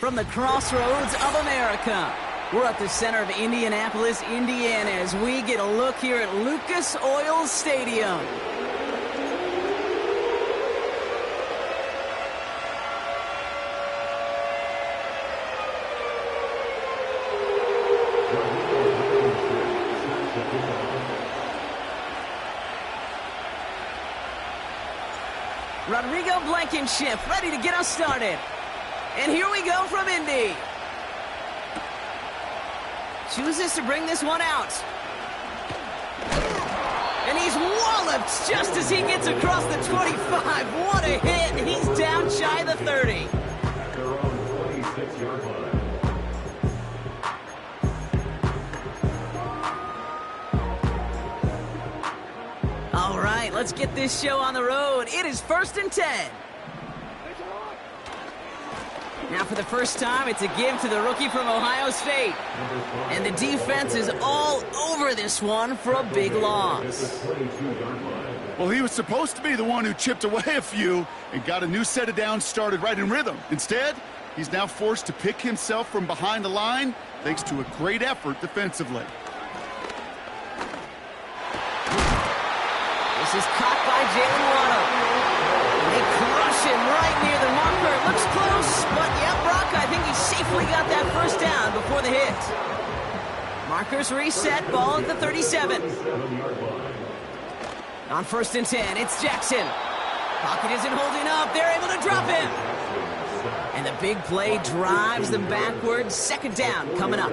from the crossroads of America. We're at the center of Indianapolis, Indiana, as we get a look here at Lucas Oil Stadium. Rodrigo Blankenship ready to get us started. And here we go from Indy. Chooses to bring this one out. And he's walloped just as he gets across the 25. What a hit. He's down shy of the 30. All right, let's get this show on the road. It is 1st and 10. Now for the first time, it's a give to the rookie from Ohio State. And the defense is all over this one for a big loss. Well, he was supposed to be the one who chipped away a few and got a new set of downs started right in rhythm. Instead, he's now forced to pick himself from behind the line thanks to a great effort defensively. This is caught by Jalen Waddle. They crush him right near the marker. Looks close, but yeah, Brock, I think he safely got that first down before the hit. Markers reset, ball at the 37. On 1st and 10, it's Jackson. Pocket isn't holding up. They're able to drop him. And the big play drives them backwards. 2nd down coming up.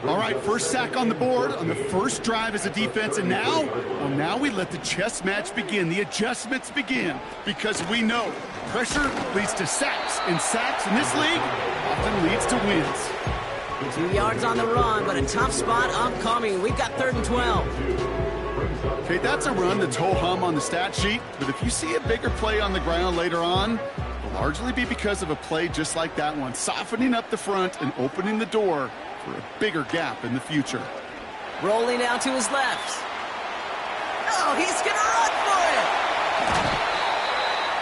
All right, first sack on the board on the first drive as a defense, and now, well, now we let the chess match begin, the adjustments begin, because we know pressure leads to sacks, and sacks in this league often leads to wins. 2 yards on the run, but a tough spot upcoming. We've got 3rd and 12. Okay, that's a run that's ho-hum on the stat sheet, but if you see a bigger play on the ground later on, it'll largely be because of a play just like that one, softening up the front and opening the door for a bigger gap in the future. Rolling out to his left. Oh, he's going to run for it.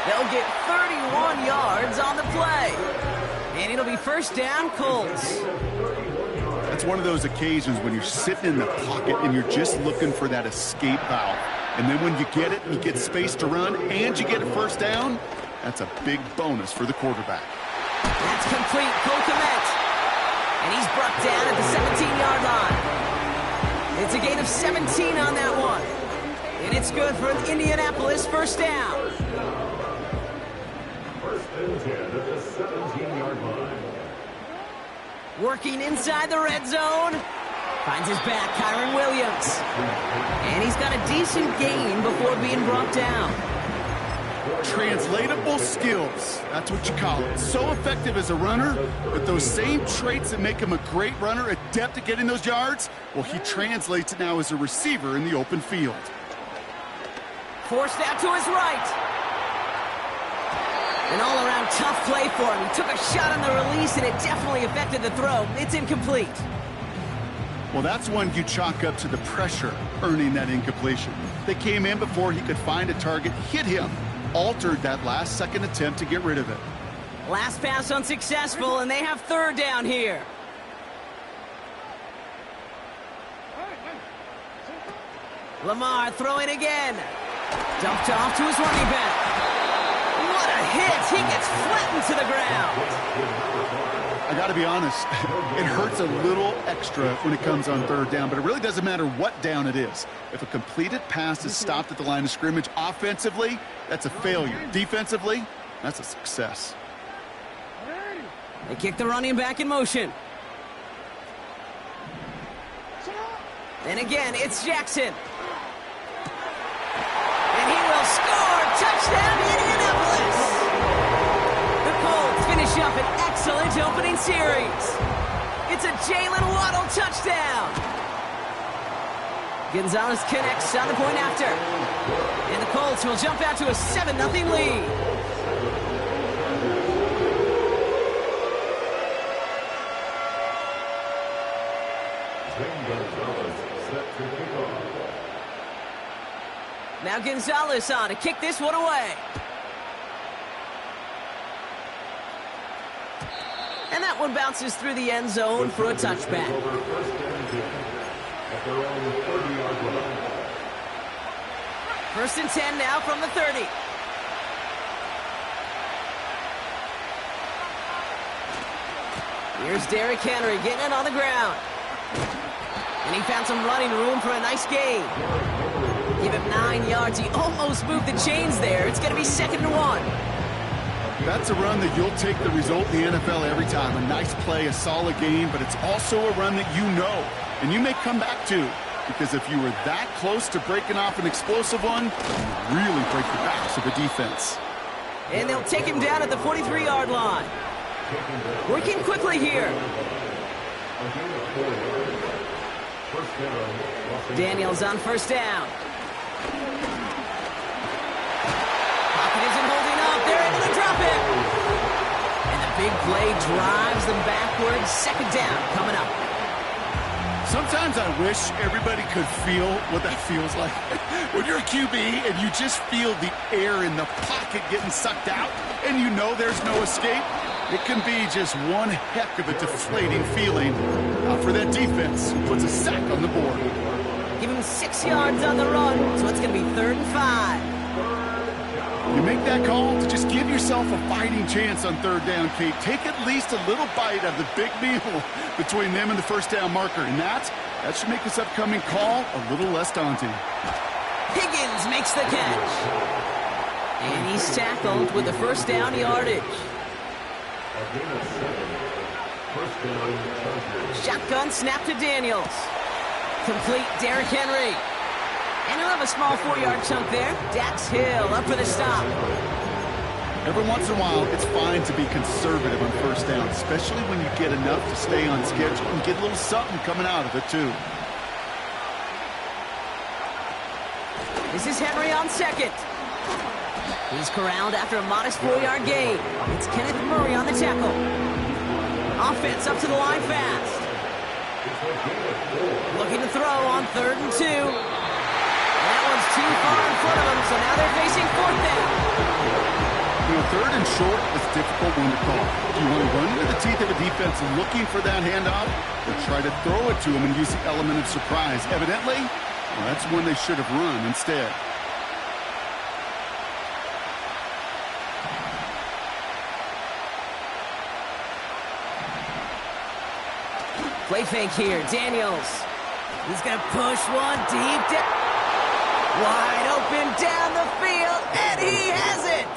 They'll get 31 yards on the play. And it'll be 1st down, Colts. That's one of those occasions when you're sitting in the pocket and you're just looking for that escape valve. And then when you get it, you get space to run, and you get a 1st down, that's a big bonus for the quarterback. That's complete. Cole Kmet. And he's brought down at the 17-yard line. It's a gain of 17 on that one. And it's good for an Indianapolis 1st down. 1st and 10 at the 17-yard line. Working inside the red zone. Finds his back, Kyron Williams. And he's got a decent gain before being brought down. Translatable skills, that's what you call it. So effective as a runner, but those same traits that make him a great runner, adept at getting those yards, well, he translates it now as a receiver in the open field. Forced out to his right. An all-around tough play for him. He took a shot on the release, and it definitely affected the throw. It's incomplete. Well, that's one you chalk up to the pressure earning that incompletion. They came in before he could find a target, hit him, altered that last-second attempt to get rid of it. Last pass unsuccessful, and they have 3rd down here. Lamar throwing again. Dumped off to his running back. What a hit! He gets flattened to the ground. I got to be honest, it hurts a little extra when it comes on 3rd down, but it really doesn't matter what down it is. If a completed pass is stopped at the line of scrimmage, offensively, that's a failure. Defensively, that's a success. They kick the running back in motion. And again, it's Jackson. And he will score! Touchdown, Indianapolis! The Colts finish up an excellent opening series. It's a Jalen Waddle touchdown. Gonzalez connects on the point after. And the Colts will jump out to a 7-0 lead. Now Gonzalez on to kick this one away. And that one bounces through the end zone for a touchback. First and 10 now from the 30. Here's Derrick Henry getting it on the ground. And he found some running room for a nice gain. Give him 9 yards. He almost moved the chains there. It's going to be 2nd and 1. That's a run that you'll take the result in the NFL every time. A nice play, a solid game, but it's also a run that you know, and you may come back to, because if you were that close to breaking off an explosive one, you really break the backs of the defense. And they'll take him down at the 43-yard line. Working quickly here. Daniels on first down. Pocket isn't holding up. They're able to drop it. And the big play drives them backwards. 2nd down coming up. Sometimes I wish everybody could feel what that feels like. When you're a QB and you just feel the air in the pocket getting sucked out and you know there's no escape, it can be just one heck of a deflating feeling for that defense who puts a sack on the board. Give him 6 yards on the run, so it's going to be 3rd and 5. You make that call to just give yourself a fighting chance on 3rd down, Kate. Take at least a little bite of the big meal between them and the first down marker, and that should make this upcoming call a little less daunting. Higgins makes the catch. And he's tackled with the first down yardage. Shotgun snap to Daniels. Complete Derrick Henry. And he'll have a small 4-yard chunk there. Dax Hill up for the stop. Every once in a while, it's fine to be conservative on first down, especially when you get enough to stay on schedule and get a little something coming out of it, too. This is Henry on 2nd. He's corralled after a modest 4-yard gain. It's Kenneth Murray on the tackle. Offense up to the line fast. Looking to throw on 3rd and 2. That one's too far in front of them, so now they're facing 4th down. You know, 3rd and short is a difficult one to call. Do you want to run into the teeth of a defense looking for that handoff, or try to throw it to them and use the element of surprise? Evidently, well, that's one they should have run instead. Play fake here. Daniels. He's going to push one deep down. Wide open down the field, and he has it!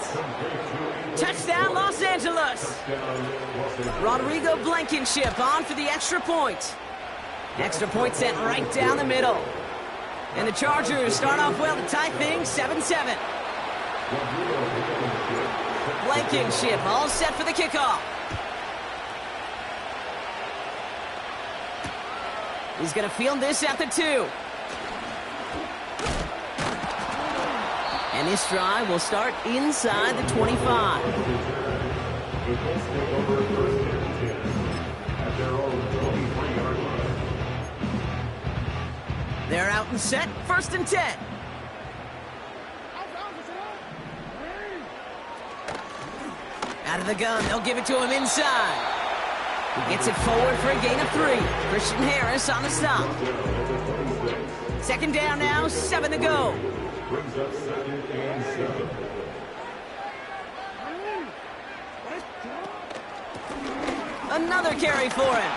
Touchdown, Los Angeles! Rodrigo Blankenship on for the extra point. Extra point sent right down the middle. And the Chargers start off well to tie things 7-7. Blankenship all set for the kickoff. He's going to field this at the 2. And this drive will start inside the 25. They're out and set, 1st and 10. Out of the gun, they'll give it to him inside. He gets it forward for a gain of 3. Christian Harris on the stop. 2nd down now, 7 to go. Brings up 2nd and 7. Another carry for him.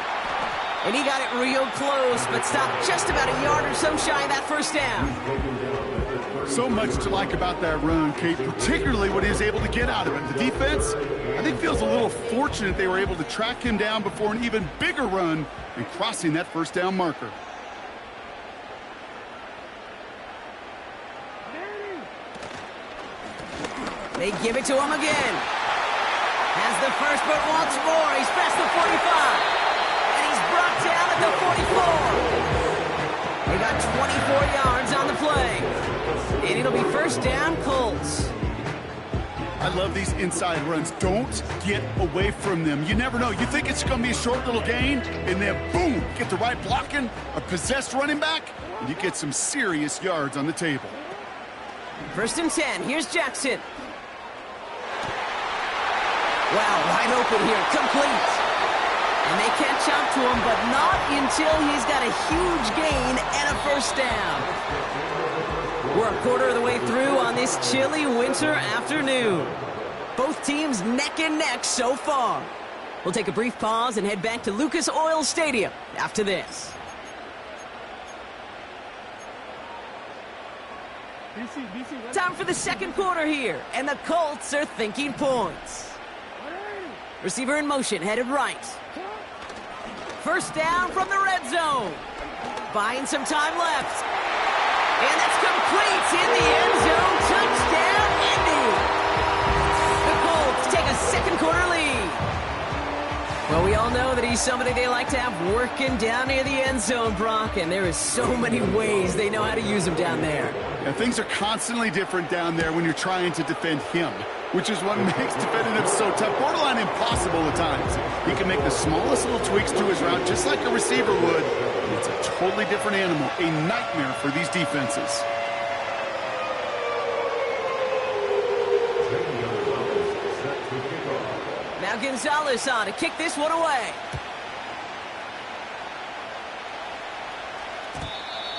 And he got it real close, but stopped just about a yard or so shy of that first down. So much to like about that run, Kate, particularly what he was able to get out of it. The defense, I think, feels a little fortunate they were able to track him down before an even bigger run and crossing that first down marker. They give it to him again. Has the first, but wants more. He's past the 45. And he's brought down at the 44. They got 24 yards on the play. And it'll be first down, Colts. I love these inside runs. Don't get away from them. You never know. You think it's going to be a short little gain, and then boom, get the right blocking, a possessed running back, and you get some serious yards on the table. 1st and 10. Here's Jackson. Wow, wide open here. Complete. And they catch up to him, but not until he's got a huge gain and a first down. We're a quarter of the way through on this chilly winter afternoon. Both teams neck and neck so far. We'll take a brief pause and head back to Lucas Oil Stadium after this. Time for the second quarter here, and the Colts are thinking points. Receiver in motion, headed right. First down from the red zone. Buying some time left. And that's complete in the end zone. Touchdown, Indy. The Colts take a second quarter lead. Well, we all know that he's somebody they like to have working down near the end zone, Brock, and there is so many ways they know how to use him down there. Yeah, things are constantly different down there when you're trying to defend him, which is what makes defending him so tough, borderline impossible at times. He can make the smallest little tweaks to his route just like a receiver would. And it's a totally different animal, a nightmare for these defenses. Now Gonzalez on to kick this one away.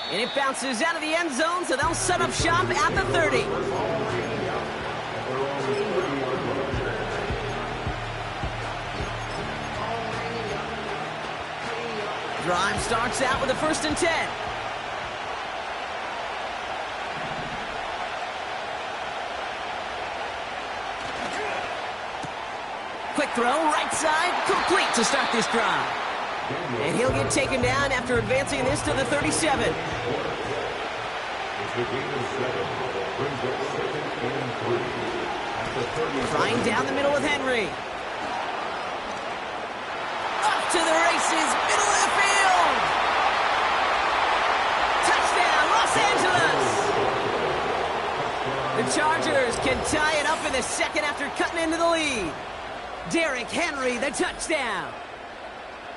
And it bounces out of the end zone, so they'll set up shop at the 30. Drive starts out with a 1st and 10. Quick throw, right side, complete to start this drive. And he'll get taken down after advancing this to the 37. Trying down the middle with Henry. Up to the races, middle of the field. Touchdown, Los Angeles. The Chargers can tie it up in the second after cutting into the lead. Derrick Henry, the touchdown.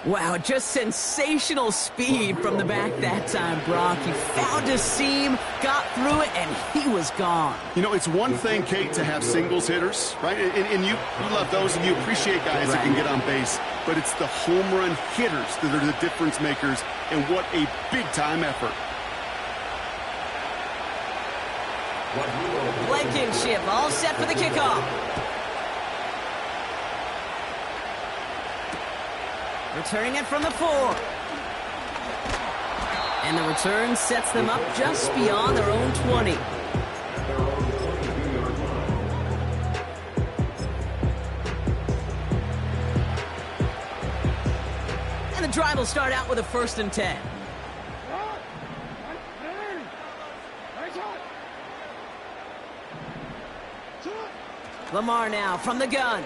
Wow, just sensational speed from the back that time, Brock. He found a seam, got through it, and he was gone. You know, it's one thing, Kate, to have singles hitters, right? And you love those, and you appreciate guys that can get on base. But it's the home run hitters that are the difference makers, and what a big-time effort. Blankenship all set for the kickoff. Returning it from the 4. And the return sets them up just beyond their own 20. And the drive will start out with a 1st and 10. Lamar now from the gun.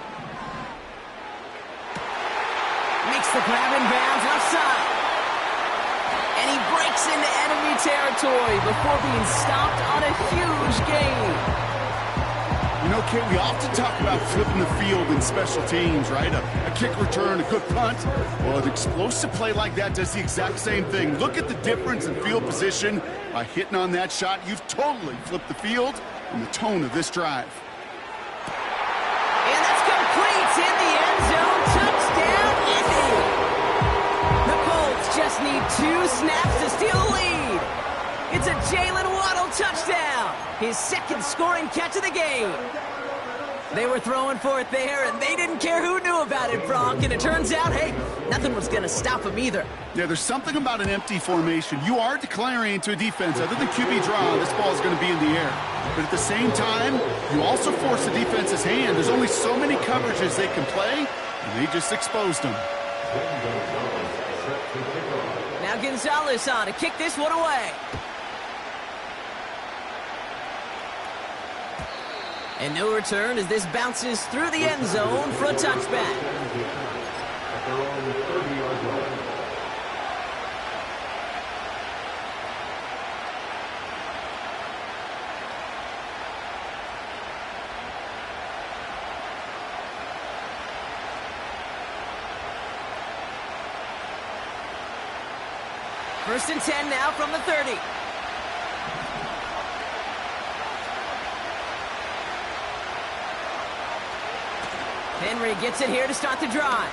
Makes the grab in bounds left side. And he breaks into enemy territory before being stopped on a huge gain. You know, Kate, we often talk about flipping the field in special teams, right? A kick return, a good punt. Well, an explosive play like that does the exact same thing. Look at the difference in field position. By hitting on that shot, you've totally flipped the field and the tone of this drive. And that's complete in the end zone. Touchdown, Indy. The Colts just need 2 snaps to steal the lead. It's a Jalen Waddle touchdown. His second scoring catch of the game. They were throwing for it there, and they didn't care who knew about it, Brock. And it turns out, hey, nothing was going to stop him either. Yeah, there's something about an empty formation. You are declaring to a defense, other than QB draw, this ball is going to be in the air. But at the same time, you also force the defense's hand. There's only so many coverages they can play, and they just exposed them. Now Gonzalez on to kick this one away. And no return as this bounces through the end zone for a touchback. First and 10 now from the 30. Henry gets it here to start the drive.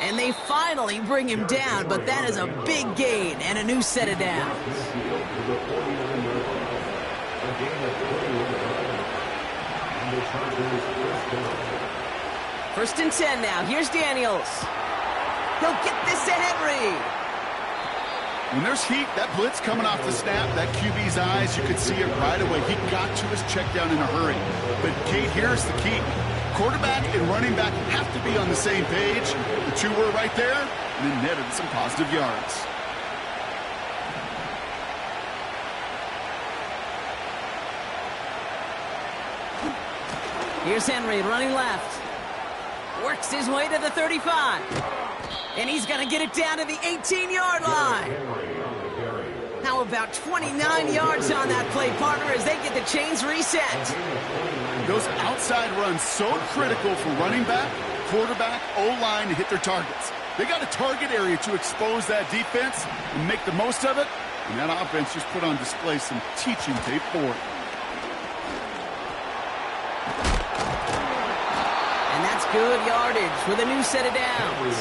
And they finally bring him down, but that is a big gain and a new set of downs. First and 10 now. Here's Daniels. He'll get this to Henry. When there's heat, that blitz coming off the snap, that QB's eyes, you could see it right away. He got to his check down in a hurry. But, Kate, here's the key. Quarterback and running back have to be on the same page. The two were right there, and then netted some positive yards. Here's Henry running left. Works his way to the 35. And he's going to get it down to the 18-yard line. How about 29 yards on that play, partner, as they get the chains reset. Those outside runs so critical for running back, quarterback, O-line to hit their targets. They got a target area to expose that defense and make the most of it. And that offense just put on display some teaching tape for it. And that's good yardage with a new set of downs.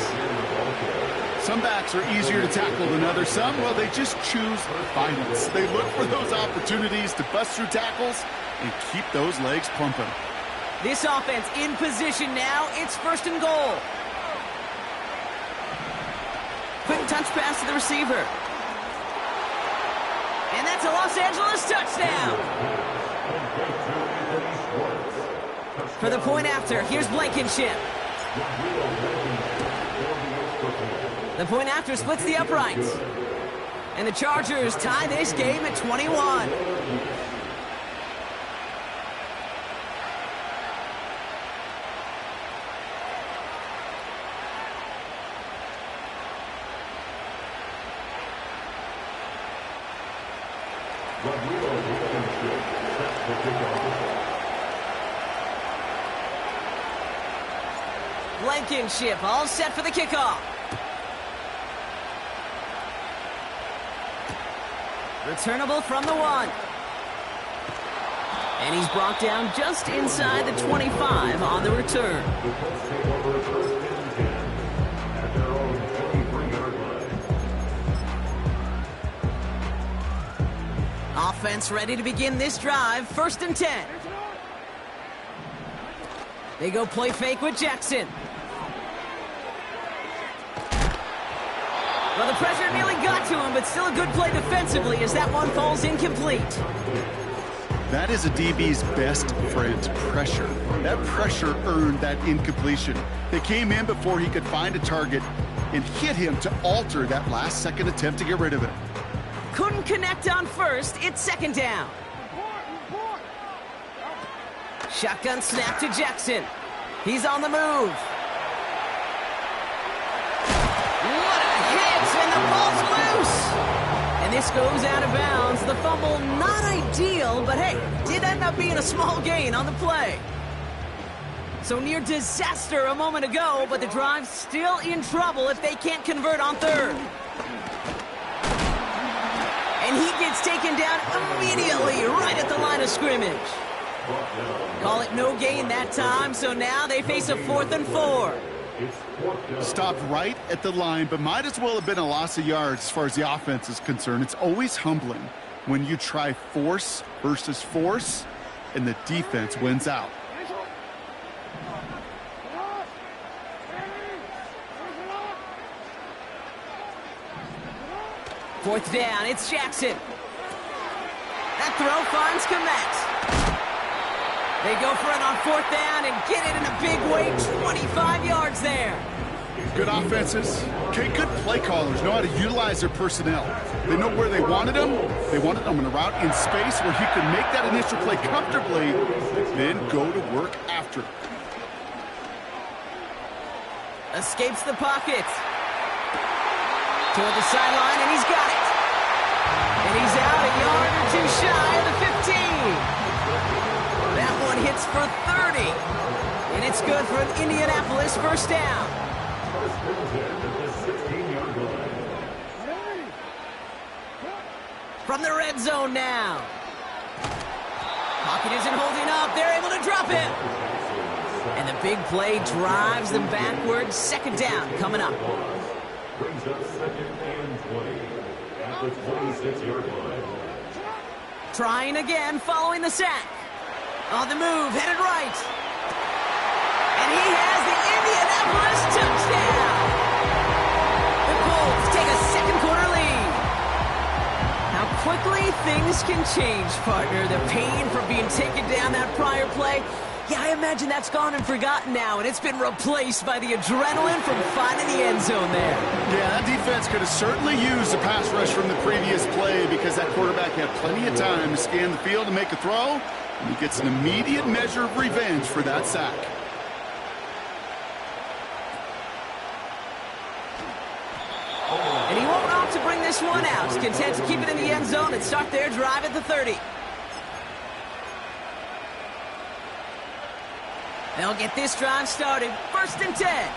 Some backs are easier to tackle than others. Some, well, they just choose violence. They look for those opportunities to bust through tackles and keep those legs pumping. This offense in position now. It's first and goal. Quick touch pass to the receiver. And that's a Los Angeles touchdown. For the point after, here's Blankenship. The point after splits the uprights. And the Chargers tie this game at 21. Blankenship all set for the kickoff. Returnable from the 1. And he's brought down just inside the 25 on the return. Offense ready to begin this drive. First and 10. They go play fake with Jackson. Well, the pressure nearly got to him, but still a good play defensively as that one falls incomplete. That is a DB's best friend, pressure. That pressure earned that incompletion. They came in before he could find a target and hit him to alter that last-second attempt to get rid of it. Couldn't connect on first. It's second down. Shotgun snap to Jackson. He's on the move. What a hit, and the ball's loose. And this goes out of bounds. The fumble, not ideal, but hey, did end up being a small gain on the play. So near disaster a moment ago, but the drive's still in trouble if they can't convert on third. And he gets taken down immediately right at the line of scrimmage. Call it no gain that time, so now they face a 4th and 4. Stopped right at the line, but might as well have been a loss of yards as far as the offense is concerned. It's always humbling when you try force versus force, and the defense wins out. Fourth down, it's Jackson. That throw finds Kmet. They go for it on 4th down and get it in a big way, 25 yards there. Good offenses, okay, good play callers know how to utilize their personnel. They know where they wanted them. They wanted them in a route in space where he could make that initial play comfortably, then go to work after. Escapes the pocket. Toward the sideline, and he's got it. And he's out a yard or two shy of the 15. That one hits for 30. And it's good for an Indianapolis first down. From the red zone now. Pocket isn't holding up. They're able to drop him. And the big play drives them backwards. Second down coming up. Brings up 2nd and 20 at the 26-yard line. Trying again following the sack. On the move, headed right. And he has the Indianapolis touchdown. The Colts take a second quarter lead. How quickly things can change, partner. The pain from being taken down that prior play. Yeah, I imagine that's gone and forgotten now, and it's been replaced by the adrenaline from finding the end zone there. Yeah, that defense could have certainly used a pass rush from the previous play because that quarterback had plenty of time to scan the field and make a throw, and he gets an immediate measure of revenge for that sack. And he won't opt to bring this one out. He's content to keep it in the end zone and start their drive at the 30. They'll get this drive started. 1st and 10.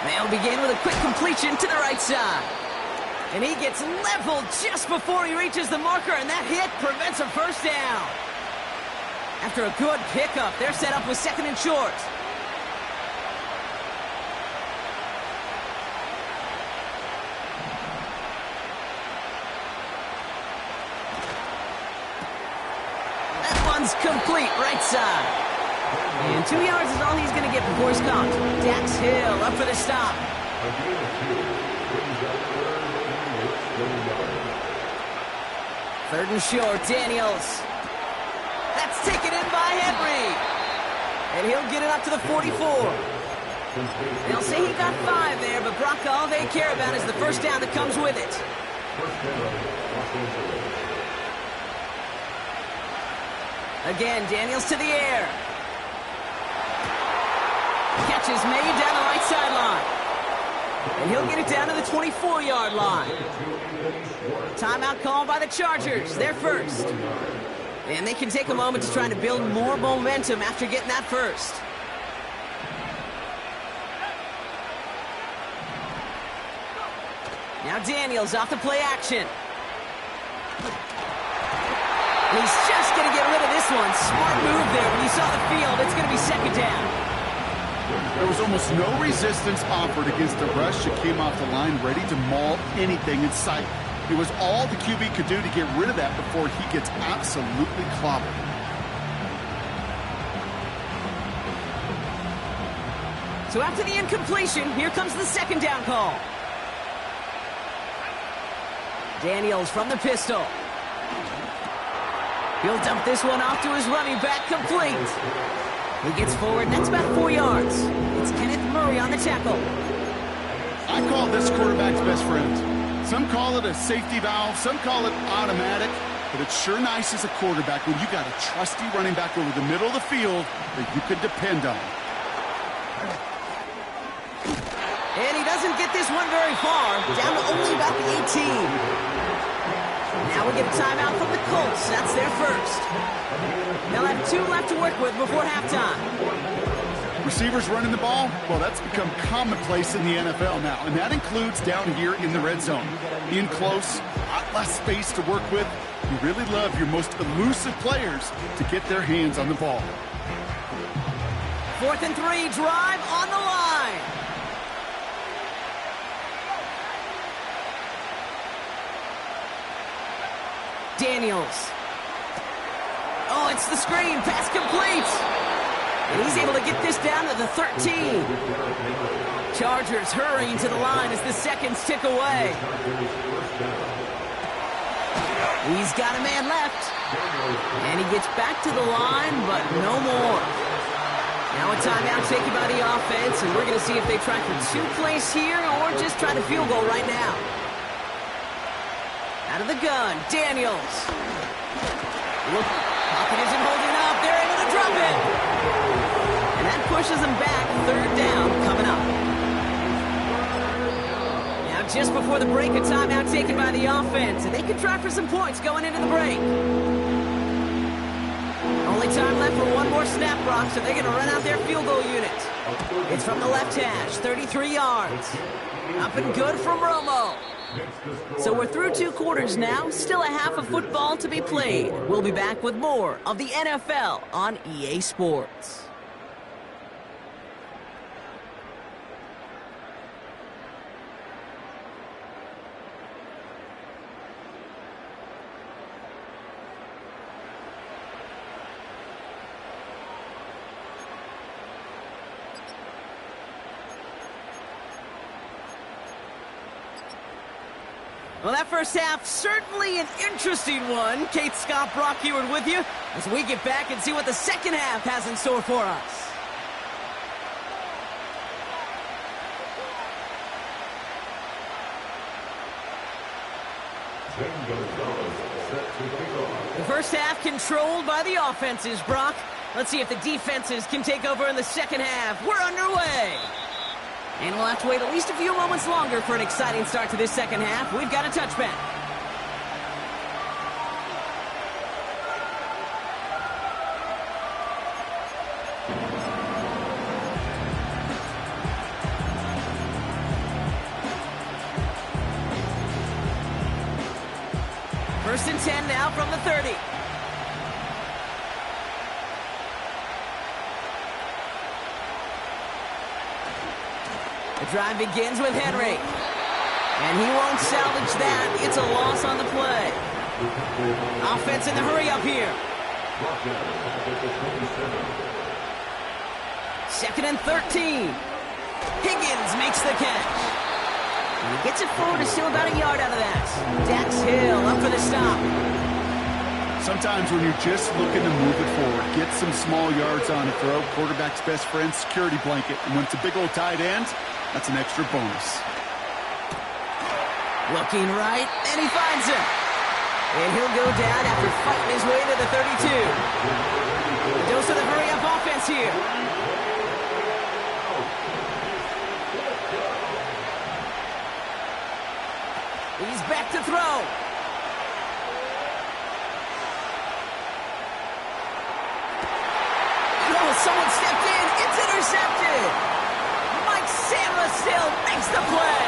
They'll begin with a quick completion to the right side. And he gets leveled just before he reaches the marker, and that hit prevents a first down. After a good pickup, they're set up with 2nd and short. Complete right side. And 2 yards is all he's going to get before he's caught. Dax Hill up for the stop. Third and short, Daniels. That's taken in by Henry. And he'll get it up to the 44. They'll say he got 5 there, but Brock, all they care about is the first down that comes with it. Again, Daniels to the air. Catch is made down the right sideline. And he'll get it down to the 24-yard line. Timeout called by the Chargers. They're first. And they can take a moment to try to build more momentum after getting that first. Now Daniels off the play action. He's just going to get rid of this one. Smart move there. When you saw the field, it's going to be second down. There was almost no resistance offered against a rush that came off the line ready to maul anything in sight. It was all the QB could do to get rid of that before he gets absolutely clobbered. So after the incompletion, here comes the second down call. Daniels from the pistol. He'll dump this one off to his running back, complete. He gets forward, and that's about 4 yards. It's Kenneth Murray on the tackle. I call this quarterback's best friend. Some call it a safety valve, some call it automatic, but it's sure nice as a quarterback when you got a trusty running back over the middle of the field that you could depend on. And he doesn't get this one very far, down to only about the 18. Now we get a timeout from the Colts. That's their first. They'll have 2 left to work with before halftime. Receivers running the ball, well, that's become commonplace in the NFL now, and that includes down here in the red zone. In close, a lot less space to work with. You really love your most elusive players to get their hands on the ball. 4th and 3, drive on the line. Daniels. Oh, it's the screen. Pass complete. And he's able to get this down to the 13. Chargers hurrying to the line as the seconds tick away. He's got a man left. And he gets back to the line, but no more. Now a timeout taken by the offense, and we're going to see if they try for 2 plays here or just try to field goal right now. Out of the gun, Daniels. Look, Pocket isn't holding up. They're able to drop it. And that pushes them back. 3rd down coming up. Now just before the break, a timeout taken by the offense. And they can try for some points going into the break. Only time left for one more snap, Brock, so they're going to run out their field goal unit. It's from the left hash, 33 yards. Up and good from Romo. So we're through 2 quarters now, still a half of football to be played. We'll be back with more of the NFL on EA Sports. Well, that first half, certainly an interesting one. Kate Scott, Brock Heward with you as we get back and see what the second half has in store for us. The first half controlled by the offenses, Brock. Let's see if the defenses can take over in the second half. We're underway. And we'll have to wait at least a few moments longer for an exciting start to this second half. We've got a touchback. First and 10 now from the 30. The drive begins with Henry. And he won't salvage that. It's a loss on the play. Offense in the hurry up here. Second and 13. Higgins makes the catch. And he gets it forward to steal about a yard out of that. Dax Hill up for the stop. Sometimes when you're just looking to move it forward, get some small yards on a throw, quarterback's best friend, security blanket. And when it's a big old tight end, that's an extra bonus. Looking right, and he finds him. And he'll go down after fighting his way to the 32. A dose of the hurry-up offense here. He's back to throw. Oh, someone stepped in. It's intercepted. Mike Samuel makes the play.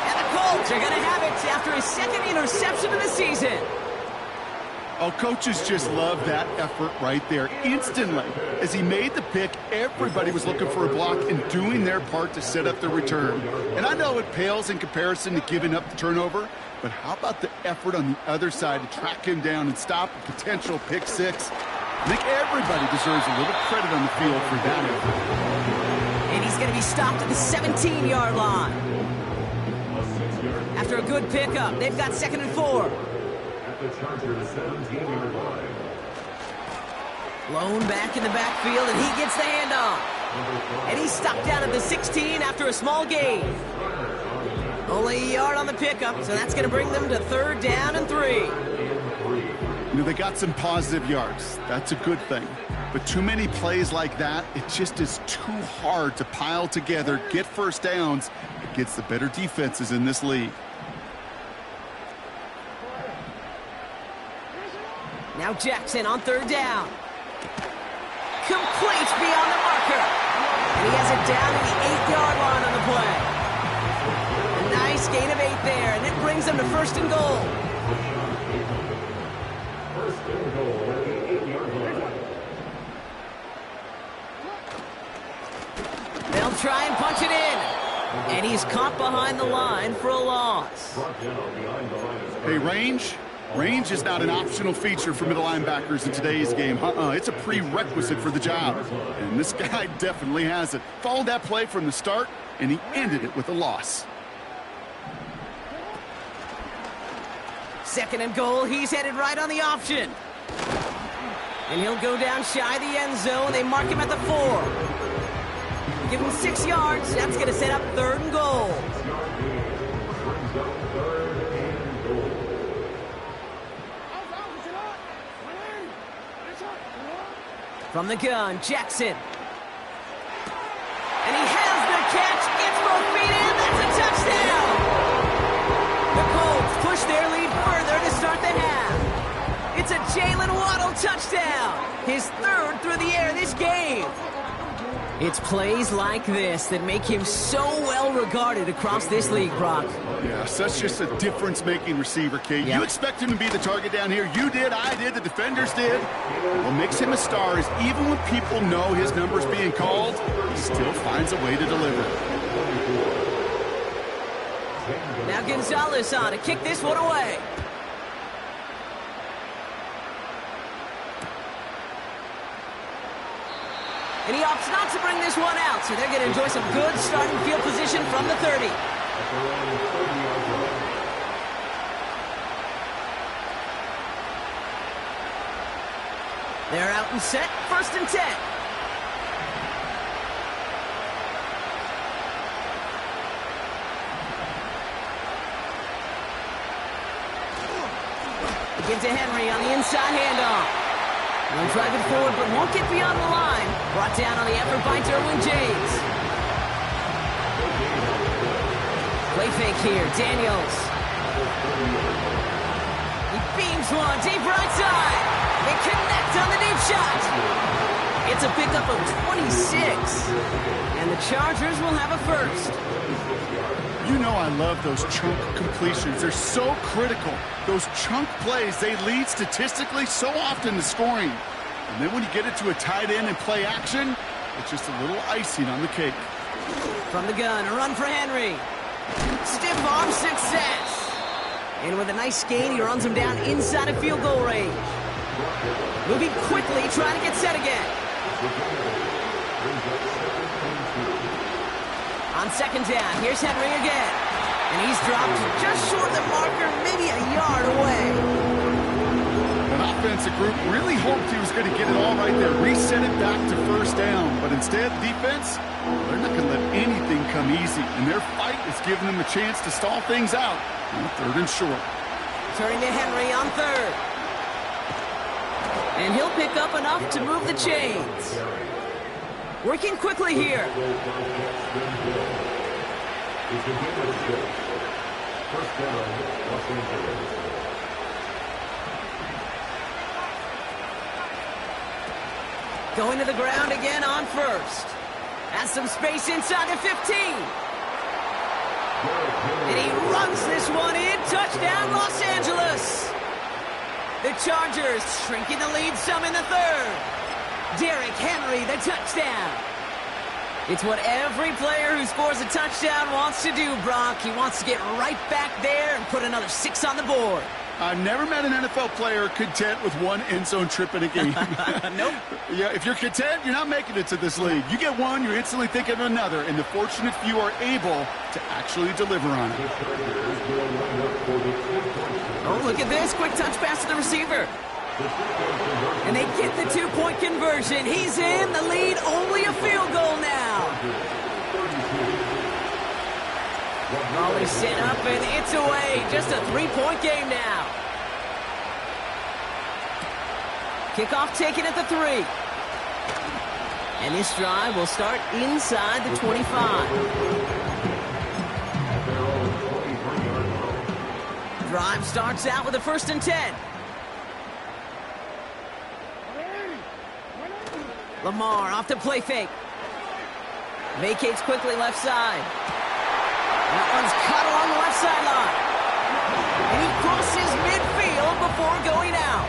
And the Colts are going to have it after his second interception of the season. Oh, coaches just love that effort right there. Instantly, as he made the pick, everybody was looking for a block and doing their part to set up the return. And I know it pales in comparison to giving up the turnover, but how about the effort on the other side to track him down and stop a potential pick six? I think everybody deserves a little credit on the field for that effort. And he's going to be stopped at the 17-yard line. After a good pickup, they've got 2nd and 4. At the Chargers' 17-yard line. Lone back in the backfield, and he gets the handoff. And he's stopped down at the 16 after a small gain. Only a yard on the pickup, so that's going to bring them to 3rd down and 3. You know, they got some positive yards. That's a good thing. But too many plays like that, it just is too hard to pile together, get first downs against the better defenses in this league. Now Jackson on 3rd down. Complete beyond the marker. And he has it down to the 8-yard line on the play. A nice gain of 8 there, and it brings them to 1st and goal. 1st and goal at the 8-yard line. They'll try and punch it in. And he's caught behind the line for a loss. Hey, range is not an optional feature for middle linebackers in today's game. It's a prerequisite for the job. And this guy definitely has it. Followed that play from the start, and he ended it with a loss. 2nd and goal. He's headed right on the option. And he'll go down shy of the end zone. They mark him at the 4. Give him 6 yards. That's going to set up 3rd and goal. From the gun, Jackson. And he has the catch. It's both feet in. That's a touchdown. The Colts push their lead further to start the half. It's a Jalen Waddle touchdown. His 3rd through the air this game. It's plays like this that make him so well regarded across this league, Brock. Yeah, such just a difference-making receiver, Kate. Yep. You expect him to be the target down here. You did, I did, the defenders did. What makes him a star is even when people know his number's being called, he still finds a way to deliver. Now Gonzalez on to kick this one away. And he opts not to bring this one out, so they're going to enjoy some good starting field position from the 30. They're out and set, 1st and 10. Give to Henry on the inside handoff. He'll drive it forward, but won't get beyond the line. Brought down on the effort by Derwin James. Play fake here, Daniels. He beams one, deep right side. They connect on the deep shot. It's a pickup of 26. And the Chargers will have a first. You know I love those chunk completions. They're so critical. Those chunk plays, they lead statistically so often to scoring. And then when you get it to a tight end and play action, it's just a little icing on the cake. From the gun, a run for Henry. Stiff arm success. And with a nice gain, he runs him down inside of field goal range. Moving quickly, trying to get set again. On 2nd down, here's Henry again. And he's dropped just short of the marker, maybe a yard away. An offensive group really hoped he was going to get it all right there, reset it back to 1st down. But instead, defense, they're not going to let anything come easy. And their fight is giving them a chance to stall things out on 3rd and short. Turning to Henry on 3rd. And he'll pick up enough to move the chains. Working quickly here. Going to the ground again on 1st. Has some space inside the 15. And he runs this one in. Touchdown, Los Angeles. The Chargers shrinking the lead some in the 3rd. Derrick Henry, the touchdown. It's what every player who scores a touchdown wants to do, Brock. He wants to get right back there and put another 6 on the board. I've never met an NFL player content with one end zone trip in a game. Nope. Yeah, if you're content, you're not making it to this league. You get one, you're instantly thinking of another, and the fortunate few are able to actually deliver on it. Oh, look at this. Quick touch pass to the receiver. And they get the 2-point conversion. He's in the lead, only a field goal now. Raleigh set up and it's away. Just a 3-point game now. Kickoff taken at the 3. And this drive will start inside the 25. Drive starts out with a 1st and 10. Lamar off the play fake. Vacates quickly left side. That one's cut along the left sideline. And he crosses midfield before going out.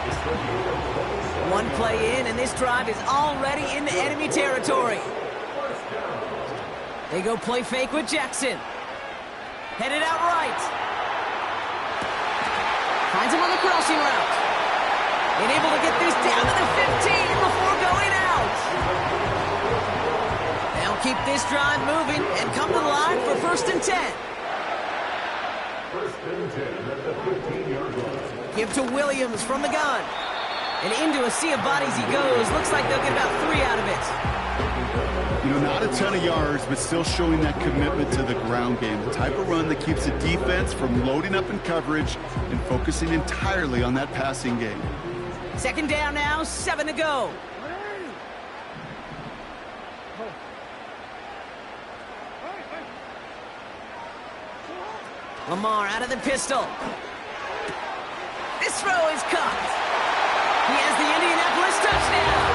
One play in, and this drive is already into enemy territory. They go play fake with Jackson. Headed out right. Finds him on the crossing route. And able to get this down to the 15 before going out. They'll keep this drive moving and come to the line for 1st and 10. 1st and 10 at the 15-yard line. Give to Williams from the gun. And into a sea of bodies he goes. Looks like they'll get about 3 out of it. You know, not a ton of yards, but still showing that commitment to the ground game. The type of run that keeps the defense from loading up in coverage and focusing entirely on that passing game. 2nd down now, 7 to go. Lamar out of the pistol. This throw is caught. He has the Indianapolis touchdown.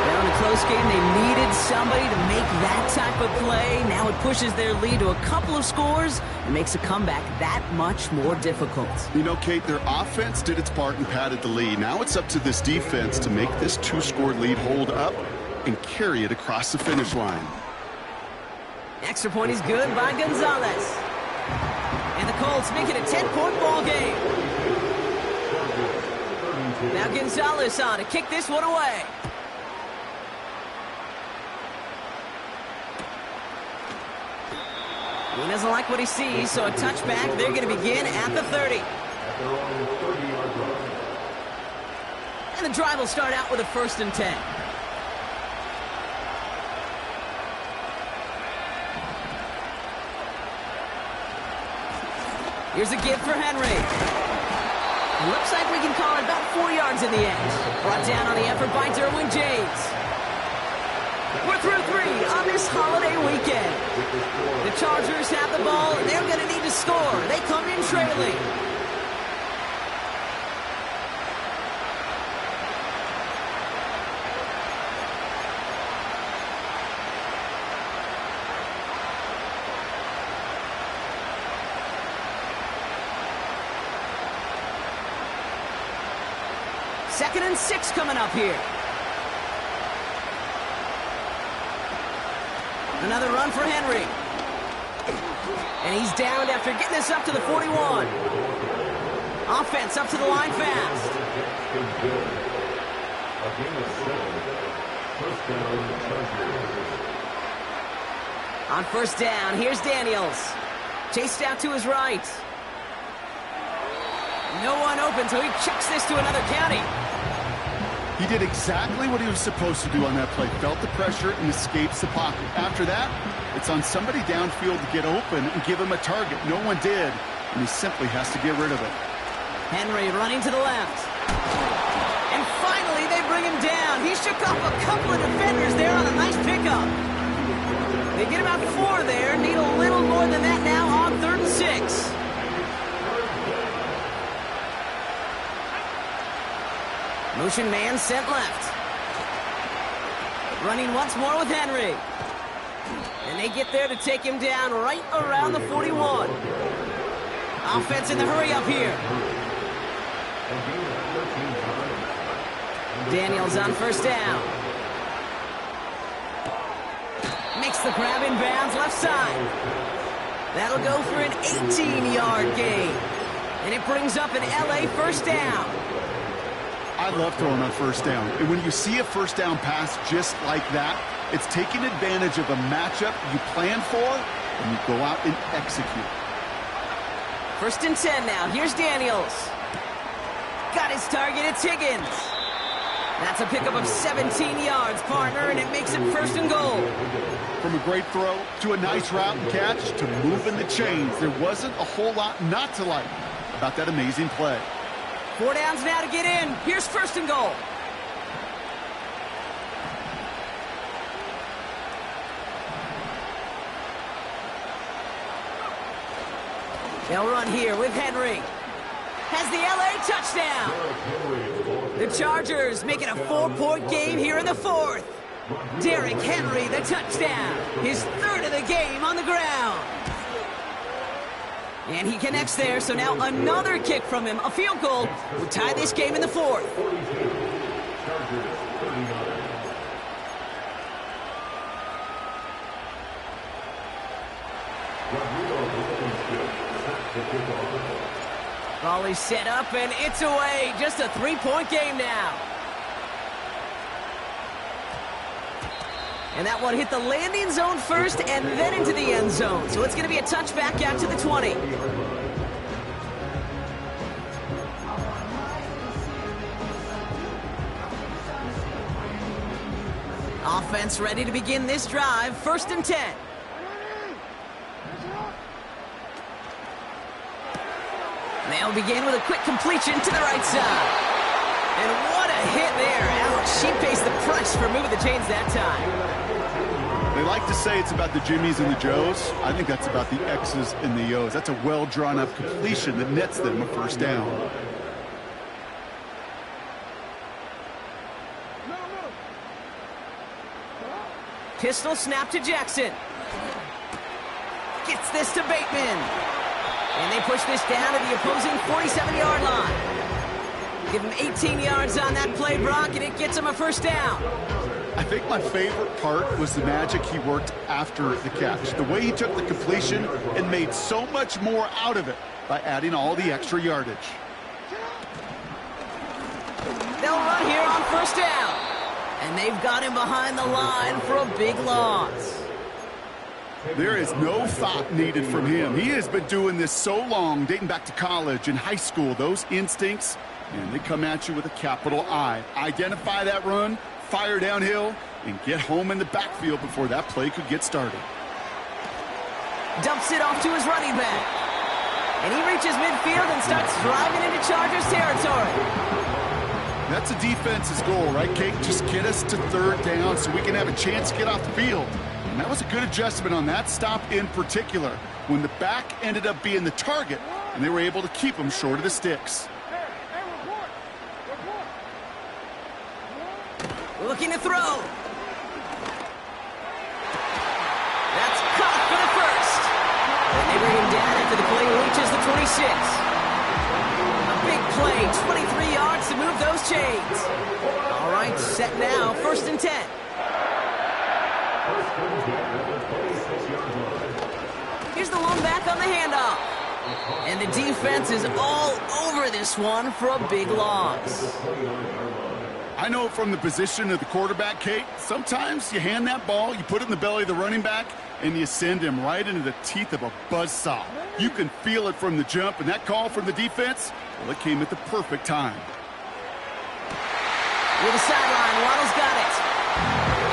Down to close close game. They needed somebody to make that type of play. Now it pushes their lead to a couple of scores and makes a comeback that much more difficult. You know, Kate, their offense did its part and padded the lead. Now it's up to this defense to make this 2-score lead hold up and carry it across the finish line. Extra point is good by Gonzalez. And the Colts make it a 10-point ball game. Now Gonzalez on to kick this one away. He doesn't like what he sees, so a touchback. They're going to begin at the 30. And the drive will start out with a 1st and 10. Here's a give for Henry. It looks like we can call it about 4 yards in the end. Brought down on the effort by Derwin James. We're through 3 on this holiday weekend. The Chargers have the ball, and they're going to need to score. They come in trailing. Second and 6 coming up here. Another run for Henry. And he's downed after getting this up to the 41. Offense up to the line fast. On 1st down, here's Daniels. Chased out to his right. No one open, so he chucks this to another county. He did exactly what he was supposed to do on that play. Felt the pressure and escapes the pocket. After that, it's on somebody downfield to get open and give him a target. No one did, and he simply has to get rid of it. Henry running to the left. And finally, they bring him down. He shook off a couple of defenders there on a nice pickup. They get about 4 there. Need a little more than that now on 3rd and 6. Motion man sent left. Running once more with Henry. And they get there to take him down right around the 41. Offense in the hurry up here. Daniels on 1st down. Makes the grab in bounds left side. That'll go for an 18-yard gain. And it brings up an LA 1st down. I love throwing on 1st down. And when you see a 1st down pass just like that, it's taking advantage of a matchup you plan for, and you go out and execute. 1st and 10 now. Here's Daniels. Got his target. It's Higgins. That's a pickup of 17 yards, partner, and it makes it 1st and goal. From a great throw to a nice route and catch to moving the chains, there wasn't a whole lot not to like about that amazing play. 4 downs now to get in. Here's 1st and goal. They'll run here with Henry. Has the LA touchdown. The Chargers make it a 4-point game here in the 4th. Derrick Henry, the touchdown. His 3rd of the game on the ground. And he connects there, so now another kick from him. A field goal will tie this game in the 4th. Ball is set up, and it's away. Just a 3-point game now. And that one hit the landing zone first and then into the end zone. So it's going to be a touchback out to the 20. Offense ready to begin this drive. 1st and 10. They'll begin with a quick completion to the right side. And what a hit there. Ouch, she pays the price for moving the chains that time. They like to say it's about the Jimmies and the Joes. I think that's about the X's and the O's. That's a well-drawn-up completion that nets them a 1st down. Pistol snap to Jackson. Gets this to Bateman. And they push this down to the opposing 47-yard line. Give him 18 yards on that play, Brock, and it gets him a first down. I think my favorite part was the magic he worked after the catch. The way he took the completion and made so much more out of it by adding all the extra yardage. They'll run here on first down. And they've got him behind the line for a big loss. There is no thought needed from him. He has been doing this so long, dating back to college and high school. Those instincts, and they come at you with a capital I. Identify that run, fire downhill, and get home in the backfield before that play could get started. Dumps it off to his running back. And he reaches midfield and starts driving into Chargers territory. That's the defense's goal, right, Kate? Just get us to third down so we can have a chance to get off the field. And that was a good adjustment on that stop in particular, when the back ended up being the target, and they were able to keep him short of the sticks. Looking to throw. That's caught for the first. And they bring him down after the play reaches the 26. A big play, 23 yards to move those chains. All right, set now, 1st and 10. Here's the one back on the handoff. And the defense is all over this one for a big loss. I know from the position of the quarterback, Kate, sometimes you hand that ball, you put it in the belly of the running back, and you send him right into the teeth of a buzzsaw. You can feel it from the jump, and that call from the defense, well, it came at the perfect time. With the sideline, Waddle's got it.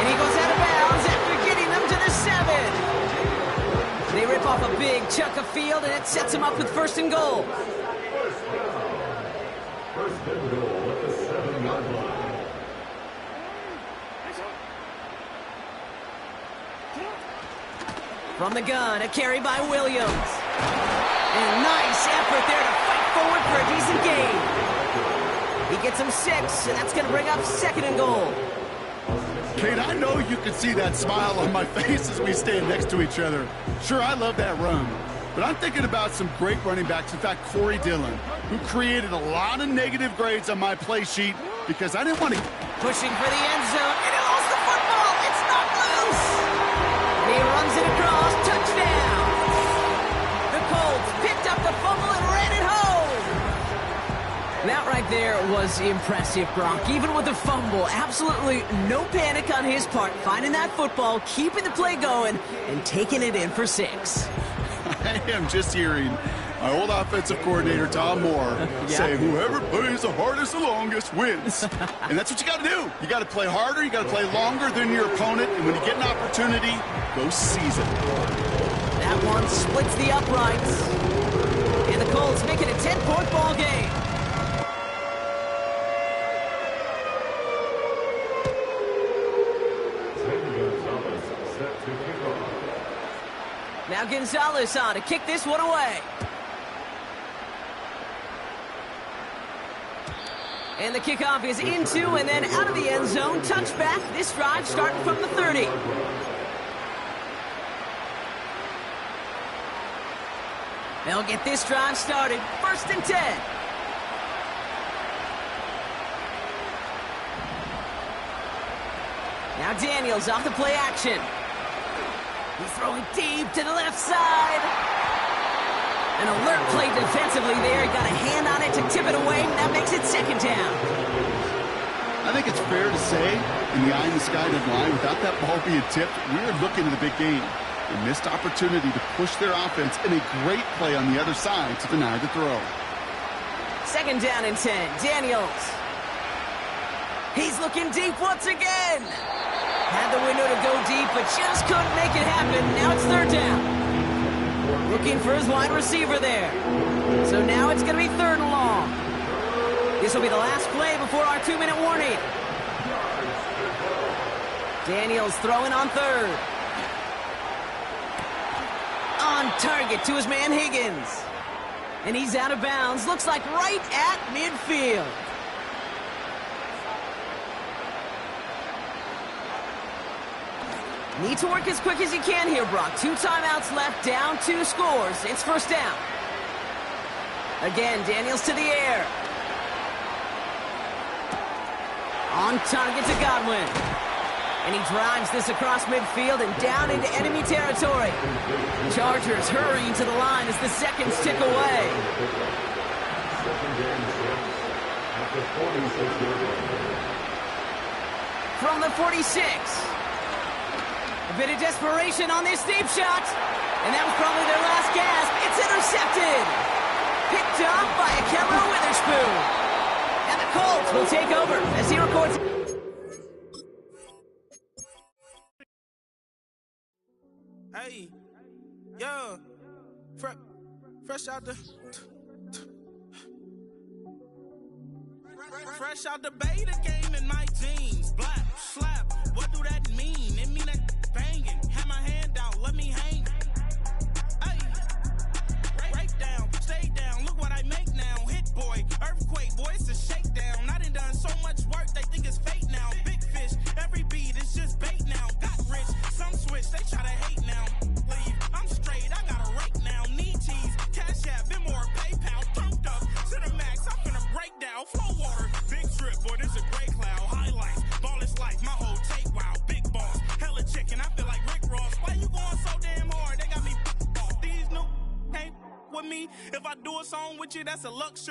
And he goes out of bounds after getting them to the 7. They rip off a big chunk of field, and it sets him up with 1st and goal. First and goal at the 7-yard line. From the gun, a carry by Williams. And nice effort there to fight forward for a decent gain. He gets him 6, and that's going to bring up 2nd and goal. Kate, I know you can see that smile on my face as we stand next to each other. Sure, I love that run. But I'm thinking about some great running backs. In fact, Corey Dillon, who created a lot of negative grades on my play sheet because I didn't want to... Pushing for the end zone, and he lost the football. It's not loose. He runs it across. Touchdown. The Colts picked up the fumble and ran it home. That right there was impressive, Brock. Even with the fumble, absolutely no panic on his part. Finding that football, keeping the play going, and taking it in for 6. I am just hearing my old offensive coordinator, Tom Moore, say, whoever plays the hardest the longest wins. And that's what you got to do. You got to play harder. You got to play longer than your opponent. And when you get an opportunity, go seize it. That one splits the uprights. And the Colts make it a 10-point ball game. Now Gonzalez on to kick this one away. And the kickoff is into and then out of the end zone. Touchback. This drive starting from the 30. They'll get this drive started. 1st and 10. Now Daniels off the play action. He's throwing deep to the left side. An alert play defensively there. He got a hand on it to tip it away, and that makes it 2nd down. I think it's fair to say, in the eye in the sky line, without that ball being tipped, we were looking at a big game. A missed opportunity to push their offense, and a great play on the other side to deny the throw. 2nd down and 10. Daniels. He's looking deep once again. Had the window to go deep, but just couldn't make it happen. Now it's 3rd down. Looking for his wide receiver there. So now it's going to be 3rd and long. This will be the last play before our 2-minute warning. Daniels throwing on 3rd. On target to his man Higgins. And he's out of bounds. Looks like right at midfield. Need to work as quick as you can here, Brock. 2 timeouts left, down 2 scores. It's first down. Again, Daniels to the air. On target to Godwin. And he drives this across midfield and down into enemy territory. Chargers hurrying to the line as the seconds tick away. From the 46. A bit of desperation on this deep shot. And that was probably their last gasp. It's intercepted. Picked up by Akello Witherspoon. And the Colts will take over as he records. Hey, yo, fresh out the beta game in my jeans. Black, slap, what do that mean? It mean that banging. Have my hand out, let me hang. Hey, break down, stay down, look what I make now. Hit boy, earthquake, boy, it's a shakedown. I done so much work, they think it's fate now. Big fish, every beat is just bait now. Got rich, some switch, they try to hate now. Leave, I'm straight, I got a rake now. Need cheese, cash app, Venmo or PayPal. Turned up to the max, I'm finna break down. Flow water, big drip, boy, this a gray cloud. Highlights, ball is life, my whole take wow. Big boss, hella chicken, I feel like Rick Ross. Why you going so damn hard? They got me off. These new ain't with me. If I do a song with you, that's a luxury.